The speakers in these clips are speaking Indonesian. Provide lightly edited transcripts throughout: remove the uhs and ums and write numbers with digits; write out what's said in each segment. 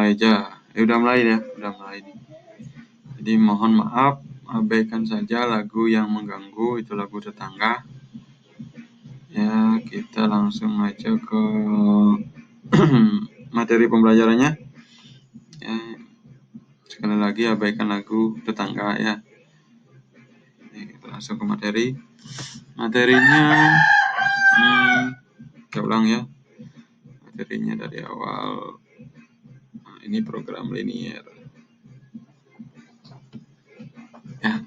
mulai aja. Udah mulai ya, udah mulai nih. Jadi mohon maaf, abaikan saja lagu yang mengganggu, itu lagu tetangga. Ya, kita langsung aja ke materi pembelajarannya. Ya, sekali lagi abaikan lagu tetangga ya. Kita langsung ke materi. Materinya, kita ulang ya. Materinya dari awal. Nah, ini program linier. Ya,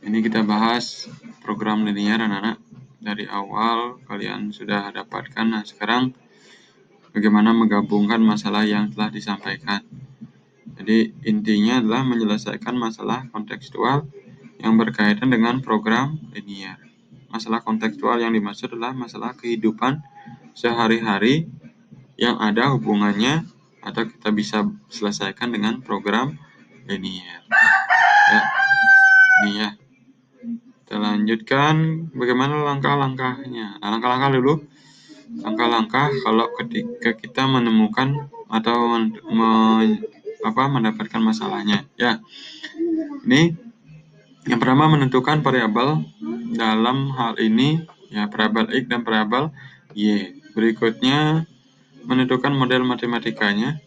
ini kita bahas program linier anak-anak. Dari awal kalian sudah dapatkan. Nah, sekarang bagaimana menggabungkan masalah yang telah disampaikan. Jadi intinya adalah menyelesaikan masalah kontekstual yang berkaitan dengan program linier. Masalah kontekstual yang dimaksud adalah masalah kehidupan sehari-hari yang ada hubungannya atau kita bisa selesaikan dengan program linier. Ya, ini ya. Kita lanjutkan bagaimana langkah-langkahnya. Nah, langkah-langkah dulu. Langkah-langkah kalau ketika kita menemukan atau mendapatkan masalahnya. Ya, ini yang pertama menentukan variabel dalam hal ini ya variabel x dan variabel y. Berikutnya menentukan model matematikanya.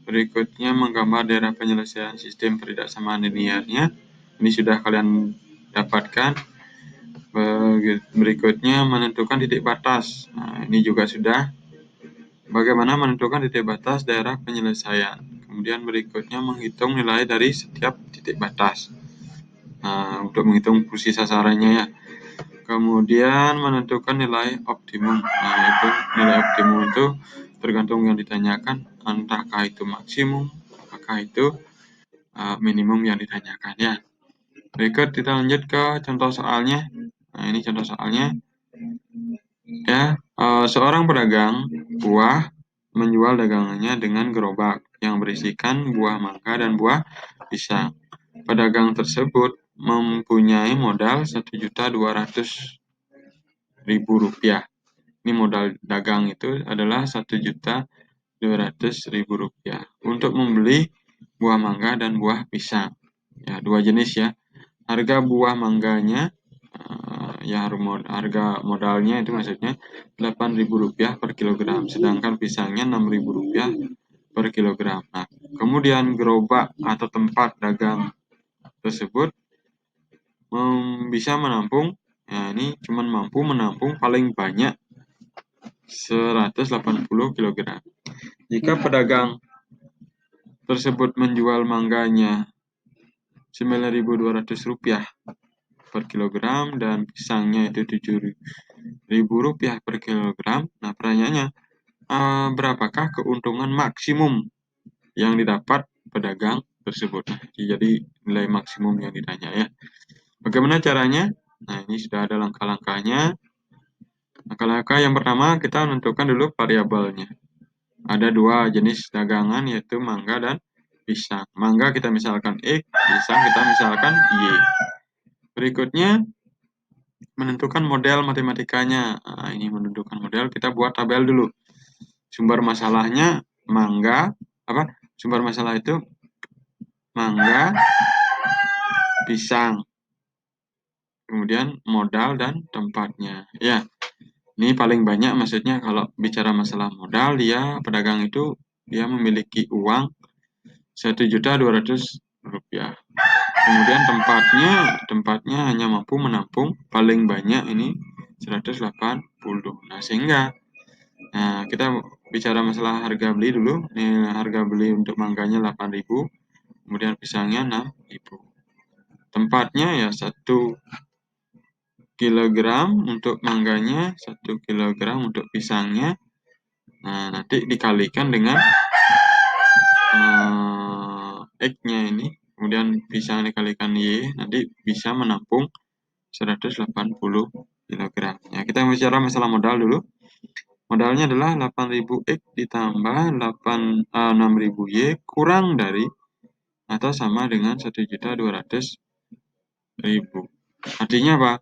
Berikutnya menggambar daerah penyelesaian sistem ketidaksamaan linearnya. Ini sudah kalian dapatkan. Berikutnya menentukan titik batas. Nah, ini juga sudah. Bagaimana menentukan titik batas daerah penyelesaian. Kemudian berikutnya menghitung nilai dari setiap titik batas. Nah, untuk menghitung fungsi sasarannya ya. Kemudian menentukan nilai optimum. Nah, itu nilai optimum itu tergantung yang ditanyakan, entahkah itu maksimum, apakah itu minimum yang ditanyakan ya. Berikut kita lanjut ke contoh soalnya. Nah, ini contoh soalnya. Ya, seorang pedagang buah menjual dagangannya dengan gerobak yang berisikan buah mangga dan buah pisang. Pedagang tersebut mempunyai modal Rp1.200.000. Ini modal dagang itu adalah Rp1.200.000 untuk membeli buah mangga dan buah pisang. Ya, dua jenis ya. Harga buah mangganya ya harga modalnya itu maksudnya Rp8.000 per kilogram, sedangkan pisangnya Rp6.000 per kilogram. Nah, kemudian gerobak atau tempat dagang tersebut bisa menampung, ya ini cuma mampu menampung paling banyak 180 kg. Jika pedagang tersebut menjual mangganya Rp9.200 per kilogram dan pisangnya itu Rp7.000 per kilogram. Nah, pertanyaannya, berapakah keuntungan maksimum yang didapat pedagang tersebut? Jadi nilai maksimum yang ditanya ya. Bagaimana caranya? Nah, ini sudah ada langkah-langkahnya. Langkah-langkah yang pertama kita menentukan dulu variabelnya. Ada dua jenis dagangan yaitu mangga dan pisang. Mangga kita misalkan X, pisang kita misalkan Y. Berikutnya menentukan model matematikanya. Nah, ini menentukan model, kita buat tabel dulu. Sumber masalahnya mangga, sumber masalah itu mangga, pisang. Kemudian modal dan tempatnya. Ya, ini paling banyak maksudnya kalau bicara masalah modal, pedagang itu dia memiliki uang Rp1.200.000. Kemudian tempatnya hanya mampu menampung paling banyak ini 180. Nah, sehingga kita bicara masalah harga beli dulu. Ini harga beli untuk mangganya 8.000, kemudian pisangnya 6.000. Tempatnya ya 1 kilogram untuk mangganya, 1 kilogram untuk pisangnya. Nah, nanti dikalikan dengan X-nya ini. Kemudian pisang dikalikan Y, nanti bisa menampung 180 kg. Ya, kita bicara masalah modal dulu. Modalnya adalah 8.000 X ditambah 6.000 Y kurang dari atau sama dengan 1.200.000. Artinya apa?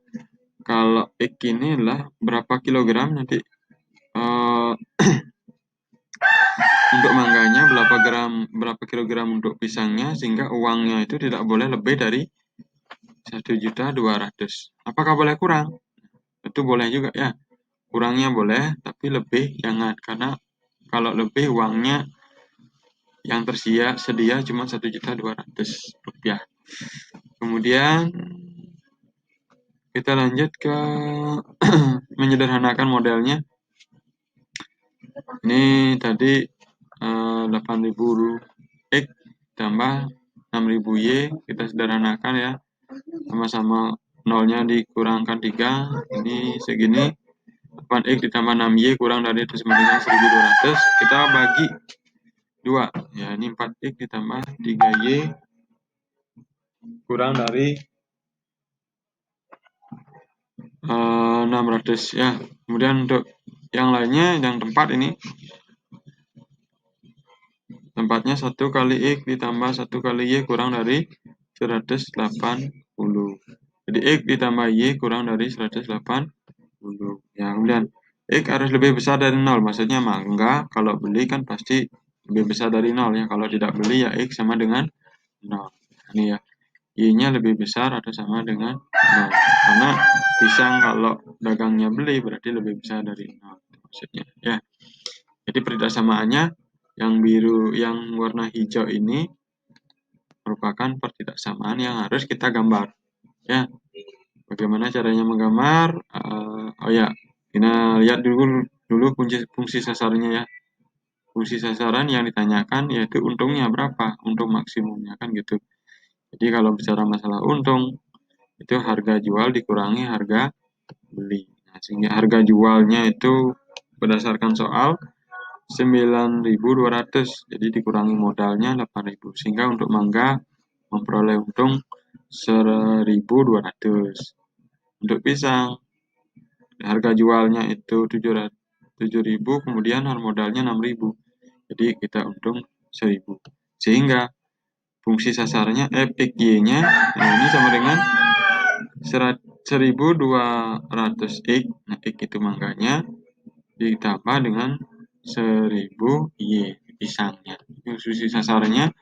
Kalau X ini adalah berapa kilogram nanti untuk mangganya, berapa kilogram untuk pisangnya, sehingga uangnya itu tidak boleh lebih dari 1.200.000. Apakah boleh kurang? Itu boleh juga ya. Kurangnya boleh, tapi lebih jangan, karena kalau lebih uangnya yang sedia cuma 1.200.000 rupiah. Kemudian kita lanjut ke menyederhanakan modelnya. Ini tadi 8.000 X tambah 6.000 Y, kita sederhanakan ya. Sama-sama nolnya dikurangkan 3, ini segini. 8X ditambah 6Y kurang dari itu sama dengan 1.200, kita bagi 2. Ya, ini 4X ditambah 3Y kurang dari 600 ya. Kemudian untuk yang lainnya, yang tempat ini, tempatnya 1 kali X ditambah 1 kali Y kurang dari 180. Jadi X ditambah Y kurang dari 180. Ya, kemudian X harus lebih besar dari 0. Maksudnya enggak, kalau beli kan pasti lebih besar dari 0 ya. Kalau tidak beli ya X sama dengan 0. Ini ya. Y-nya lebih besar atau sama dengan 0. Karena pisang kalau dagangnya beli berarti lebih besar dari 0. Maksudnya ya. Jadi perbedaannya yang biru, yang warna hijau ini merupakan pertidaksamaan yang harus kita gambar. Ya. Bagaimana caranya menggambar? Oh ya, kita lihat dulu fungsi sasarnya ya. Fungsi sasaran yang ditanyakan yaitu untungnya berapa, untung maksimumnya kan gitu. Jadi kalau bicara masalah untung, itu harga jual dikurangi harga beli. Nah, sehingga harga jualnya itu berdasarkan soal 9.200, jadi dikurangi modalnya 8.000, sehingga untuk mangga memperoleh untung 1.200. Untuk pisang, harga jualnya itu 7.000, kemudian modalnya 6.000. Jadi kita untung 1.000. Sehingga fungsi sasarnya FXY-nya ini sama dengan 1.200 X. Nah, X itu mangganya ditambah dengan 1.000 Y pisangnya. Fungsi sasarnya.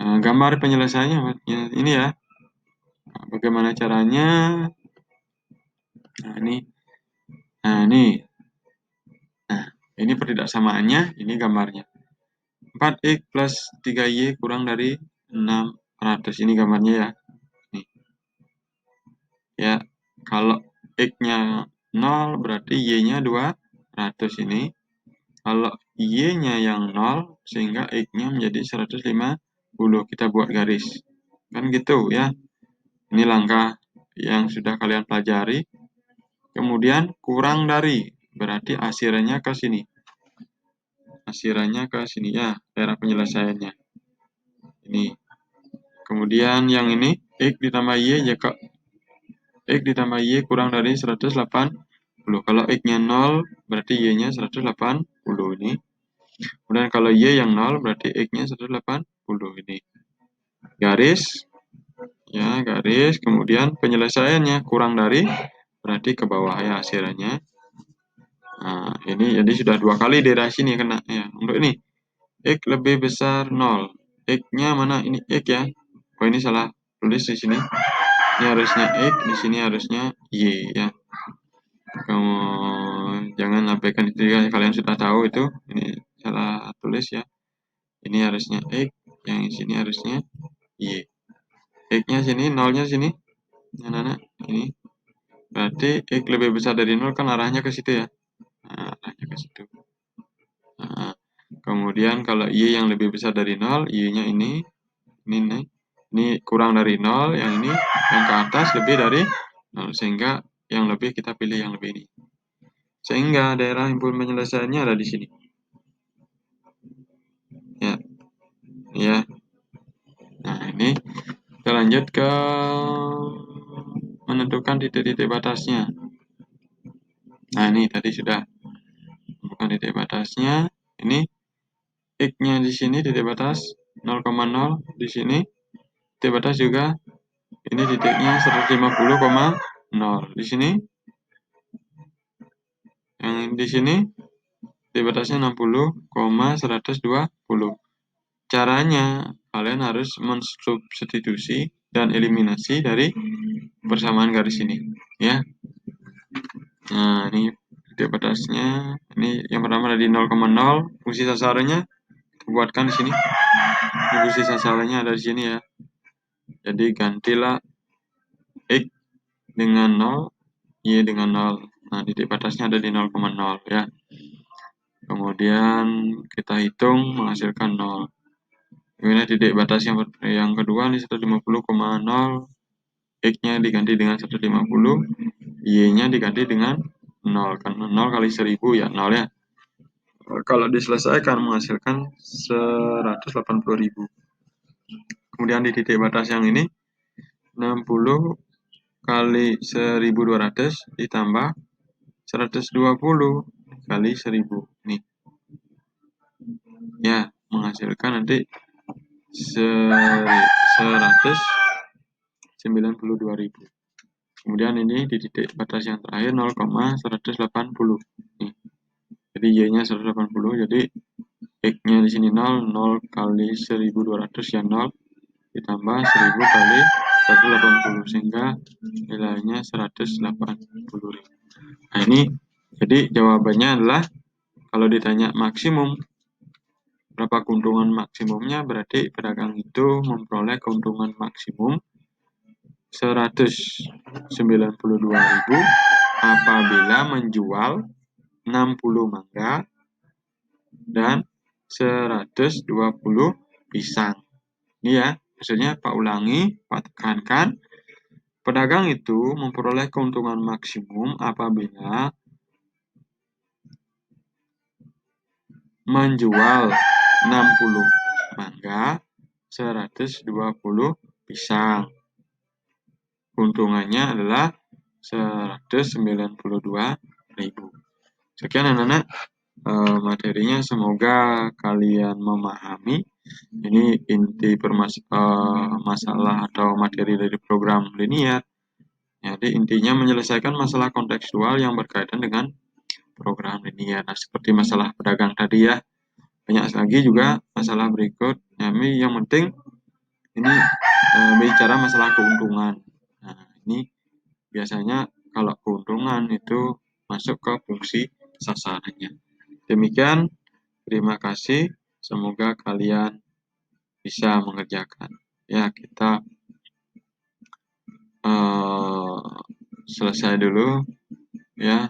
Gambar penyelesaiannya ini ya. Bagaimana caranya? Nah, ini. Nah, ini pertidaksamaannya, ini gambarnya. 4X plus 3Y kurang dari 600. Ini gambarnya ya. Nih. Ya, kalau X-nya 0 berarti Y-nya 200 ini. Kalau Y-nya yang 0 sehingga X-nya menjadi 150. Kita buat garis. Kan gitu ya. Ini langkah yang sudah kalian pelajari. Kemudian kurang dari, berarti asirannya ke sini. Asirannya ke sini ya, daerah penyelesaiannya. Ini. Kemudian yang ini, X ditambah Y, jika X ditambah Y kurang dari 180. Kalau X-nya 0, berarti Y-nya 180 ini. Kemudian kalau Y yang 0, berarti X-nya 180 ini. Garis, ya garis. Kemudian penyelesaiannya kurang dari, berarti ke bawah ya asirannya. Nah, ini jadi sudah 2 kali daerah sini kena ya. Untuk ini, X lebih besar 0. X-nya mana? Ini X ya. Oh, ini salah tulis di sini. Ini harusnya X, di sini harusnya Y ya. Kamu jangan abaikan itu ya, kalian sudah tahu itu. Ini salah tulis ya. Ini harusnya X, yang di sini harusnya Y. X-nya sini, 0-nya sini. Nah, ini. Berarti X lebih besar dari 0 kan arahnya ke situ ya. Nah, arahnya ke situ. Nah, kemudian kalau Y yang lebih besar dari 0, Y-nya ini kurang dari 0, yang ini yang ke atas lebih dari 0, sehingga yang lebih kita pilih yang lebih ini. Sehingga daerah himpun penyelesaiannya ada di sini. Ya. Ya. Nah, ini kita lanjut ke menentukan titik-titik batasnya. Nah, ini tadi sudah menentukan titik batasnya. Ini X-nya di sini titik batas 0,0, di sini titik batas juga. Ini titiknya 150,0. Di sini, yang di sini titik batasnya 60,120. Caranya, kalian harus mensubstitusi dan eliminasi dari persamaan garis ini, ya. Nah, ini titik batasnya. Ini yang pertama ada di 0,0. Fungsi sasarannya buatkan di sini. Fungsi sasarannya ada di sini ya. Jadi gantilah X dengan 0, Y dengan 0. Nah, titik batasnya ada di 0,0 ya. Kemudian kita hitung menghasilkan 0. Kemudian titik batas yang kedua ini 150,0. X-nya diganti dengan 150, Y-nya diganti dengan 0. Karena 0 kali 1000 ya 0 ya. Kalau diselesaikan menghasilkan 180.000. Kemudian di titik batas yang ini 60 kali 1200 ditambah 120 kali 1000 nih. Ya, menghasilkan nanti 192.000. Kemudian ini di titik batas yang terakhir 0,180 nih. Jadi Y-nya 180, jadi X-nya di sini 0, 0 kali 1200 ya 0, ditambah 1000 kali 180, sehingga nilainya 180.000. Nah, ini jadi jawabannya adalah kalau ditanya maksimum, berapa keuntungan maksimumnya, berarti pedagang itu memperoleh keuntungan maksimum 192.000 apabila menjual 60 mangga dan 120 pisang. Ini ya, maksudnya Pak ulangi, Pak tekankan. Pedagang itu memperoleh keuntungan maksimum apabila menjual 60 mangga, 120 pisang. Keuntungannya adalah 192.000. Sekian anak-anak materinya, semoga kalian memahami. Ini inti masalah atau materi dari program linier. Jadi intinya menyelesaikan masalah kontekstual yang berkaitan dengan program linier. Nah, seperti masalah pedagang tadi ya. Banyak lagi juga masalah berikut. Yang penting ini bicara masalah keuntungan. Nah, ini biasanya kalau keuntungan itu masuk ke fungsi sasarannya. Demikian, terima kasih. Semoga kalian bisa mengerjakan. Ya, kita selesai dulu ya.